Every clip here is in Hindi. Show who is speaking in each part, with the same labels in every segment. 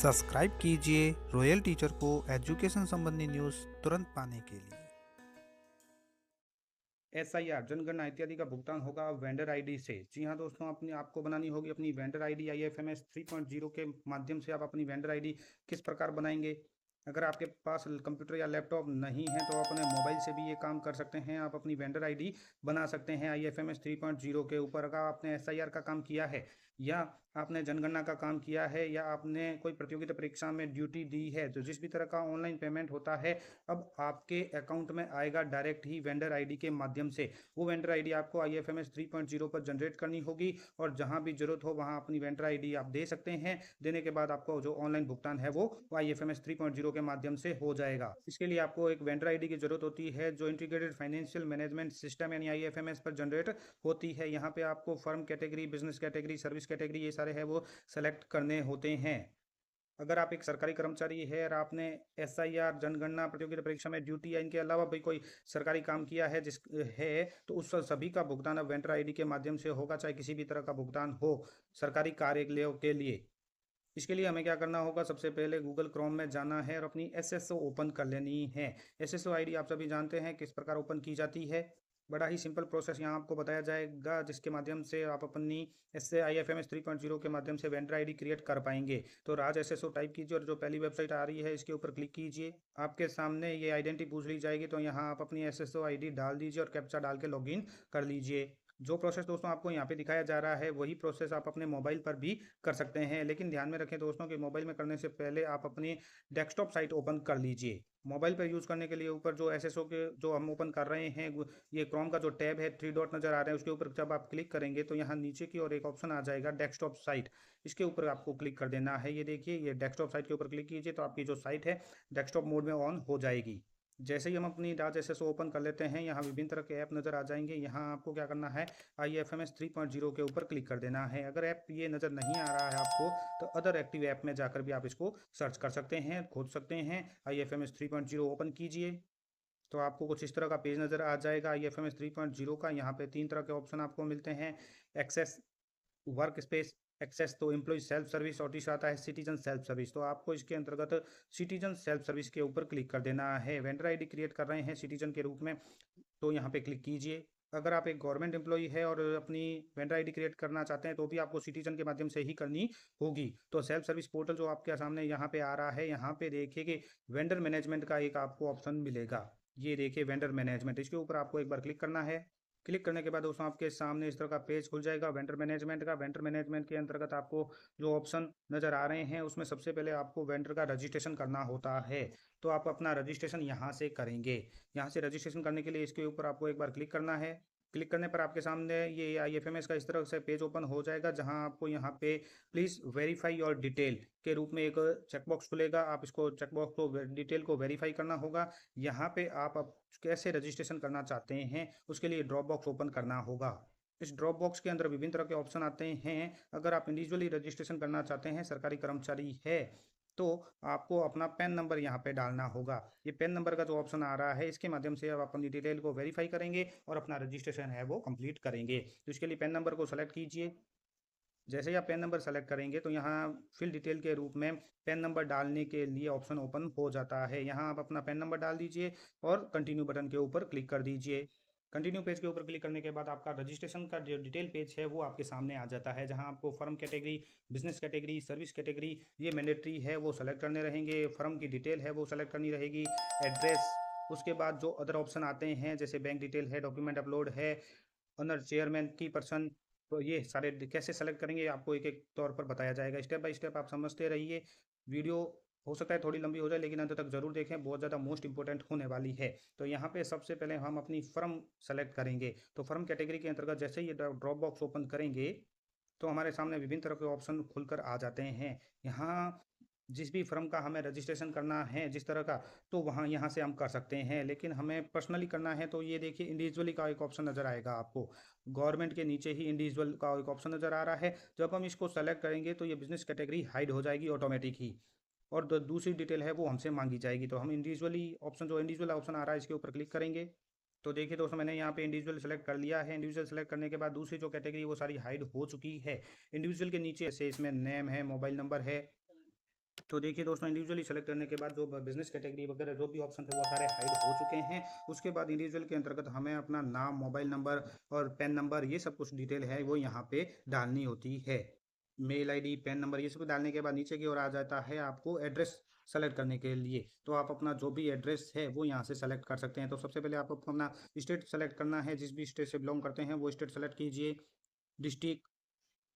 Speaker 1: सब्सक्राइब कीजिए रॉयल टीचर को एजुकेशन संबंधी न्यूज़ तुरंत पाने के लिए।
Speaker 2: एसआईआर जनगणना इत्यादि का भुगतान होगा वेंडर आईडी से। जी हाँ दोस्तों, आपको बनानी होगी अपनी वेंडर आईडी। आईएफएमएस 3.0 के माध्यम से आप अपनी वेंडर आईडी किस प्रकार बनाएंगे। अगर आपके पास कंप्यूटर या लैपटॉप नहीं है तो अपने मोबाइल से भी ये काम कर सकते हैं। आप अपनी वेंडर आईडी बना सकते हैं आईएफएमएस 3.0 के ऊपर। अगर आपने एसआईआर का काम किया है या आपने जनगणना का काम किया है या आपने कोई प्रतियोगिता परीक्षा में ड्यूटी दी है, तो जिस भी तरह का ऑनलाइन पेमेंट होता है अब आपके अकाउंट में आएगा डायरेक्ट ही वेंडर आईडी के माध्यम से। वो वेंडर आईडी आपको आईएफएमएस 3.0 पर जनरेट करनी होगी और जहां भी जरूरत हो वहां अपनी वेंडर आईडी आप दे सकते हैं। देने के बाद आपको जो ऑनलाइन भुगतान है वो आईएफएमएस 3.0 के माध्यम से हो जाएगा। इसके लिए आपको एक वेंडर आईडी की जरूरत होती है जो इंटीग्रेटेड फाइनेंशियल मैनेजमेंट सिस्टम यानी आईएफएमएस पर जनरेट होती है। यहाँ पे आपको firm category, business category, service category ये सारे है वो सेलेक्ट करने होते हैं। अगर आप एक सरकारी कर्मचारी है और आपने एसआईआर, जनगणना, प्रतियोगिता परीक्षा में ड्यूटी या इनके अलावा भी कोई सरकारी काम किया है जिस है, तो उस सभी का भुगतान अब वेंडर आईडी के माध्यम से होगा, चाहे किसी भी तरह का भुगतान हो सरकारी कार्यालयों के लिए। इसके लिए हमें क्या करना होगा, सबसे पहले गूगल क्रोम में जाना है और अपनी एसएसओ ओपन कर लेनी है। एसएसओ आईडी आप सभी जानते हैं किस प्रकार ओपन की जाती है। बड़ा ही सिंपल प्रोसेस यहाँ आपको बताया जाएगा जिसके माध्यम से आप अपनी S I F M S 3.0 के माध्यम से वेंडर आईडी क्रिएट कर पाएंगे। तो राज एसएसओ टाइप कीजिए और जो पहली वेबसाइट आ रही है इसके ऊपर क्लिक कीजिए। आपके सामने ये आइडेंटिटी पूछ ली जाएगी, तो यहाँ आप अपनी एसएसओ आईडी डाल दीजिए और कैप्चा डाल के लॉगिन कर लीजिए। जो प्रोसेस दोस्तों आपको यहाँ पे दिखाया जा रहा है वही प्रोसेस आप अपने मोबाइल पर भी कर सकते हैं, लेकिन ध्यान में रखें दोस्तों कि मोबाइल में करने से पहले आप अपनी डेस्कटॉप साइट ओपन कर लीजिए। मोबाइल पर यूज़ करने के लिए ऊपर जो एसएसओ के जो हम ओपन कर रहे हैं ये क्रोम का जो टैब है, 3 डॉट नज़र आ रहे हैं, उसके ऊपर जब आप क्लिक करेंगे तो यहाँ नीचे की ओर एक ऑप्शन आ जाएगा डेस्कटॉप साइट। इसके ऊपर आपको क्लिक कर देना है। ये देखिए, ये डेस्कटॉप साइट के ऊपर क्लिक कीजिए तो आपकी जो साइट है डेस्कटॉप मोड में ऑन हो जाएगी। जैसे ही हम अपनी डाच एसएसओ ओपन कर लेते हैं, यहाँ विभिन्न तरह के ऐप नज़र आ जाएंगे। यहाँ आपको क्या करना है, आईएफएमएस 3.0 के ऊपर क्लिक कर देना है। अगर ऐप ये नज़र नहीं आ रहा है आपको तो अदर एक्टिव ऐप में जाकर भी आप इसको सर्च कर सकते हैं, खोज सकते हैं। आईएफएमएस 3.0 ओपन कीजिए तो आपको कुछ इस तरह का पेज नज़र आ जाएगा आईएफएमएस 3.0 का। यहाँ पे 3 तरह के ऑप्शन आपको मिलते हैं, एक्सेस, वर्क स्पेस, एक्सेस तो एम्प्लॉय सेल्फ सर्विस और तीसरा आता है सिटीजन सेल्फ सर्विस। तो आपको इसके अंतर्गत सिटीजन सेल्फ सर्विस के ऊपर क्लिक कर देना है। वेंडर आईडी क्रिएट कर रहे हैं सिटीजन के रूप में, तो यहाँ पे क्लिक कीजिए। अगर आप एक गवर्नमेंट एम्प्लॉई है और अपनी वेंडर आईडी क्रिएट करना चाहते हैं तो भी आपको सिटीजन के माध्यम से ही करनी होगी। तो सेल्फ सर्विस पोर्टल जो आपके सामने यहाँ पे आ रहा है, यहाँ पे देखिए कि वेंडर मैनेजमेंट का एक आपको ऑप्शन मिलेगा। ये देखिए वेंडर मैनेजमेंट, इसके ऊपर आपको एक बार क्लिक करना है। क्लिक करने के बाद दोस्तों आपके सामने इस तरह का पेज खुल जाएगा वेंडर मैनेजमेंट का। वेंडर मैनेजमेंट के अंतर्गत आपको जो ऑप्शन नज़र आ रहे हैं उसमें सबसे पहले आपको वेंडर का रजिस्ट्रेशन करना होता है। तो आप अपना रजिस्ट्रेशन यहाँ से करेंगे। यहाँ से रजिस्ट्रेशन करने के लिए इसके ऊपर आपको एक बार क्लिक करना है। क्लिक करने पर आपके सामने ये आईएफएमएस का इस तरह से पेज ओपन हो जाएगा, जहां आपको यहाँ पे प्लीज़ वेरीफाई योर डिटेल के रूप में एक चेकबॉक्स खुलेगा। आप इसको चेकबॉक्स को डिटेल को वेरीफाई करना होगा। यहाँ पे आप अब कैसे रजिस्ट्रेशन करना चाहते हैं उसके लिए ड्रॉप बॉक्स ओपन करना होगा। इस ड्रॉप बॉक्स के अंदर विभिन्न तरह के ऑप्शन आते हैं। अगर आप इंडिविजुअली रजिस्ट्रेशन करना चाहते हैं, सरकारी कर्मचारी है, तो आपको अपना पैन नंबर यहाँ पे डालना होगा। ये पैन नंबर का जो ऑप्शन आ रहा है इसके माध्यम से आप अपनी डिटेल को वेरीफाई करेंगे और अपना रजिस्ट्रेशन है वो कंप्लीट करेंगे। तो इसके लिए पैन नंबर को सेलेक्ट कीजिए। जैसे ही आप पैन नंबर सेलेक्ट करेंगे तो यहाँ फिल डिटेल के रूप में पैन नंबर डालने के लिए ऑप्शन ओपन हो जाता है। यहाँ आप अपना पैन नंबर डाल दीजिए और कंटिन्यू बटन के ऊपर क्लिक कर दीजिए। कंटिन्यू पेज के ऊपर क्लिक करने के बाद आपका रजिस्ट्रेशन का जो डिटेल पेज है वो आपके सामने आ जाता है, जहां आपको firm category, business category, service category ये मैंडेटरी है वो सेलेक्ट करने रहेंगे। फर्म की डिटेल है वो सेलेक्ट करनी रहेगी, एड्रेस, उसके बाद जो अदर ऑप्शन आते हैं जैसे बैंक डिटेल है, डॉक्यूमेंट अपलोड है, ऑनर चेयरमैन की पर्सन, तो ये सारे कैसे सेलेक्ट करेंगे आपको एक एक तौर पर बताया जाएगा। स्टेप बाय स्टेप आप समझते रहिए। वीडियो हो सकता है थोड़ी लंबी हो जाए लेकिन अंत तक जरूर देखें, बहुत ज़्यादा मोस्ट इंपॉर्टेंट होने वाली है। तो यहाँ पे सबसे पहले हम अपनी फर्म सेलेक्ट करेंगे। तो फर्म कैटेगरी के अंतर्गत जैसे ही ये ड्रॉप बॉक्स ओपन करेंगे तो हमारे सामने विभिन्न तरह के ऑप्शन खुलकर आ जाते हैं। यहाँ जिस भी फर्म का हमें रजिस्ट्रेशन करना है जिस तरह का, तो वहाँ यहाँ से हम कर सकते हैं। लेकिन हमें पर्सनली करना है तो ये देखिए इंडिविजुअली का एक ऑप्शन नज़र आएगा आपको। गवर्नमेंट के नीचे ही इंडिविजुअल का एक ऑप्शन नज़र आ रहा है। जब हम इसको सेलेक्ट करेंगे तो ये बिजनेस कैटेगरी हाइड हो जाएगी ऑटोमेटिक ही, और दूसरी डिटेल है वो हमसे मांगी जाएगी। तो हम इंडिविजुअली ऑप्शन, जो इंडिविजुअल ऑप्शन आ रहा है इसके ऊपर क्लिक करेंगे। तो देखिए दोस्तों, मैंने यहाँ पे इंडिविजुअल सेलेक्ट कर लिया है। इंडिविजुअल सेलेक्ट करने के बाद दूसरी जो कैटेगरी वो सारी हाइड हो चुकी है। इंडिविजुअल के नीचे से इसमें नेम है, मोबाइल नंबर है, तो देखिए दोस्तों, इंडिविजुअली सेलेक्ट करने के बाद जो बिजनेस कैटेगरी वगैरह जो भी ऑप्शन थे वो सारे हाइड हो चुके हैं। उसके बाद इंडिविजुअल के अंतर्गत हमें अपना नाम, मोबाइल नंबर और पैन नंबर, ये सब कुछ डिटेल है वो यहाँ पे डालनी होती है। मेल आईडी, पैन नंबर, ये सब डालने के बाद नीचे की ओर आ जाता है आपको एड्रेस सेलेक्ट करने के लिए। तो आप अपना जो भी एड्रेस है वो यहाँ से सेलेक्ट कर सकते हैं। तो सबसे पहले आपको अपना स्टेट सेलेक्ट करना है, जिस भी स्टेट से बिलोंग करते हैं वो स्टेट सेलेक्ट कीजिए। डिस्ट्रिक्ट,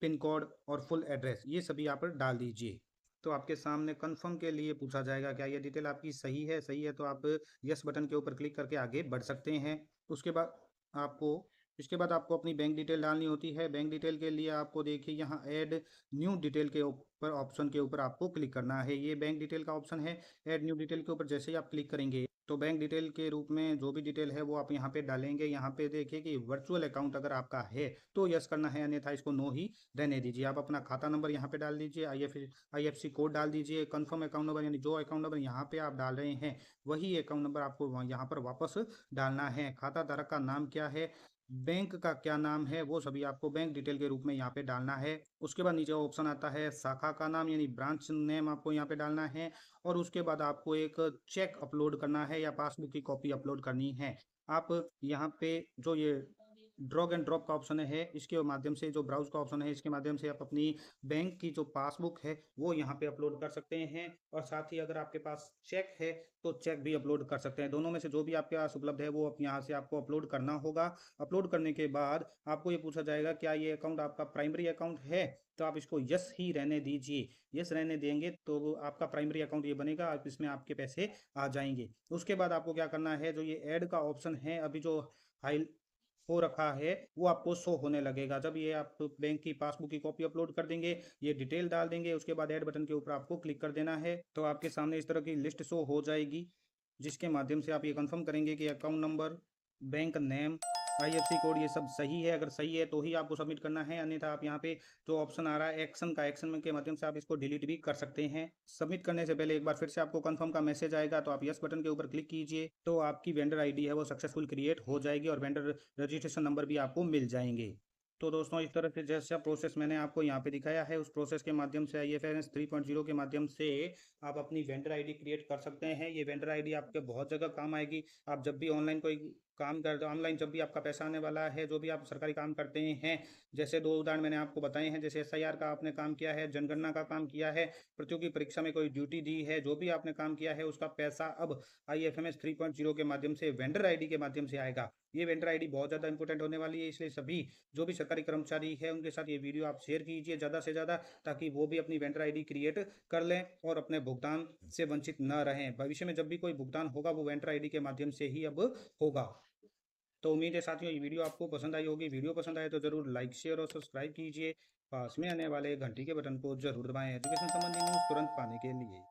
Speaker 2: पिन कोड और फुल एड्रेस ये सभी आप डाल दीजिए। तो आपके सामने कंफर्म के लिए पूछा जाएगा क्या ये डिटेल आपकी सही है तो आप यस बटन के ऊपर क्लिक करके आगे बढ़ सकते हैं। उसके बाद आपको इसके बाद आपको अपनी बैंक डिटेल डालनी होती है। बैंक डिटेल के लिए आपको देखिए यहाँ ऐड न्यू डिटेल के ऊपर ऑप्शन के ऊपर आपको क्लिक करना है। ये बैंक डिटेल का ऑप्शन है। ऐड न्यू डिटेल के ऊपर जैसे ही आप क्लिक करेंगे तो बैंक डिटेल के रूप में जो भी डिटेल है वो आप यहाँ पे डालेंगे। यहाँ पे देखिए कि वर्चुअल अकाउंट अगर आपका है तो यस करना है, अन्यथा इसको नो ही रहने दीजिए। आप अपना खाता नंबर यहाँ पे डाल दीजिए, आईएफएससी कोड डाल दीजिए। कंफर्म अकाउंट नंबर यानी जो अकाउंट नंबर यहाँ पे आप डाल रहे हैं वही अकाउंट नंबर आपको यहाँ पर वापस डालना है। खाता धारक का नाम क्या है, बैंक का क्या नाम है, वो सभी आपको बैंक डिटेल के रूप में यहाँ पे डालना है। उसके बाद नीचे ऑप्शन आता है शाखा का नाम यानी ब्रांच नेम आपको यहाँ पे डालना है। और उसके बाद आपको एक चेक अपलोड करना है या पासबुक की कॉपी अपलोड करनी है। आप यहाँ पे जो ये ड्रॉग एंड ड्रॉप का ऑप्शन है इसके माध्यम से, जो ब्राउज का ऑप्शन है इसके माध्यम से आप अपनी बैंक की जो पासबुक है वो यहाँ पे अपलोड कर सकते हैं। और साथ ही अगर आपके पास चेक है तो चेक भी अपलोड कर सकते हैं। दोनों में से जो भी आपके पास उपलब्ध है वो यहाँ से आपको अपलोड करना होगा। अपलोड करने के बाद आपको ये पूछा जाएगा क्या ये अकाउंट आपका प्राइमरी अकाउंट है, तो आप इसको यस ही रहने दीजिए। यस रहने देंगे तो आपका प्राइमरी अकाउंट ये बनेगा, आप इसमें आपके पैसे आ जाएंगे। उसके बाद आपको क्या करना है, जो ये ऐड का ऑप्शन है अभी जो हाई हो रखा है वो आपको शो होने लगेगा। जब ये आप बैंक की पासबुक की कॉपी अपलोड कर देंगे, ये डिटेल डाल देंगे, उसके बाद ऐड बटन के ऊपर आपको क्लिक कर देना है। तो आपके सामने इस तरह की लिस्ट शो हो जाएगी, जिसके माध्यम से आप ये कंफर्म करेंगे कि account number, bank name, IFSC code ये सब सही है। अगर सही है तो ही आपको सबमिट करना है, अन्यथा आप यहाँ पे जो ऑप्शन आ रहा है एक्शन का, एक्शन के माध्यम से आप इसको डिलीट भी कर सकते हैं। सबमिट करने से पहले एक बार फिर से आपको कंफर्म का मैसेज आएगा, तो आप यस बटन के ऊपर क्लिक कीजिए। तो आपकी वेंडर आईडी है वो सक्सेसफुल क्रिएट हो जाएगी और वेंडर रजिस्ट्रेशन नंबर भी आपको मिल जाएंगे। तो दोस्तों, इस तरह से जैसा प्रोसेस मैंने आपको यहाँ पे दिखाया है उस प्रोसेस के माध्यम से IFRS 3.0 के माध्यम से आप अपनी वेंडर आईडी क्रिएट कर सकते हैं। ये वेंडर आईडी आपके बहुत जगह काम आएगी। आप जब भी ऑनलाइन कोई काम कर ऑनलाइन जब भी आपका पैसा आने वाला है, जो भी आप सरकारी काम करते हैं, जैसे 2 उदाहरण मैंने आपको बताए हैं, जैसे SIR का आपने काम किया है, जनगणना का काम किया है, प्रतियोगी परीक्षा में कोई ड्यूटी दी है, जो भी आपने काम किया है उसका पैसा अब IFMS 3.0 के माध्यम से वेंडर आईडी के माध्यम से आएगा। ये वेंडर आईडी बहुत ज़्यादा इंपॉर्टेंट होने वाली है, इसलिए सभी जो भी सरकारी कर्मचारी है उनके साथ ये वीडियो आप शेयर कीजिए ज़्यादा से ज़्यादा, ताकि वो भी अपनी वेंडर आईडी क्रिएट कर लें और अपने भुगतान से वंचित न रहें। भविष्य में जब भी कोई भुगतान होगा वो वेंडर आईडी के माध्यम से ही अब होगा। तो उम्मीद है साथियों ये वीडियो आपको पसंद आई होगी। वीडियो पसंद आए तो जरूर लाइक, शेयर और सब्सक्राइब कीजिए। पास में आने वाले घंटी के बटन को जरूर दबाएं एजुकेशन संबंधी न्यूज़ तुरंत पाने के लिए।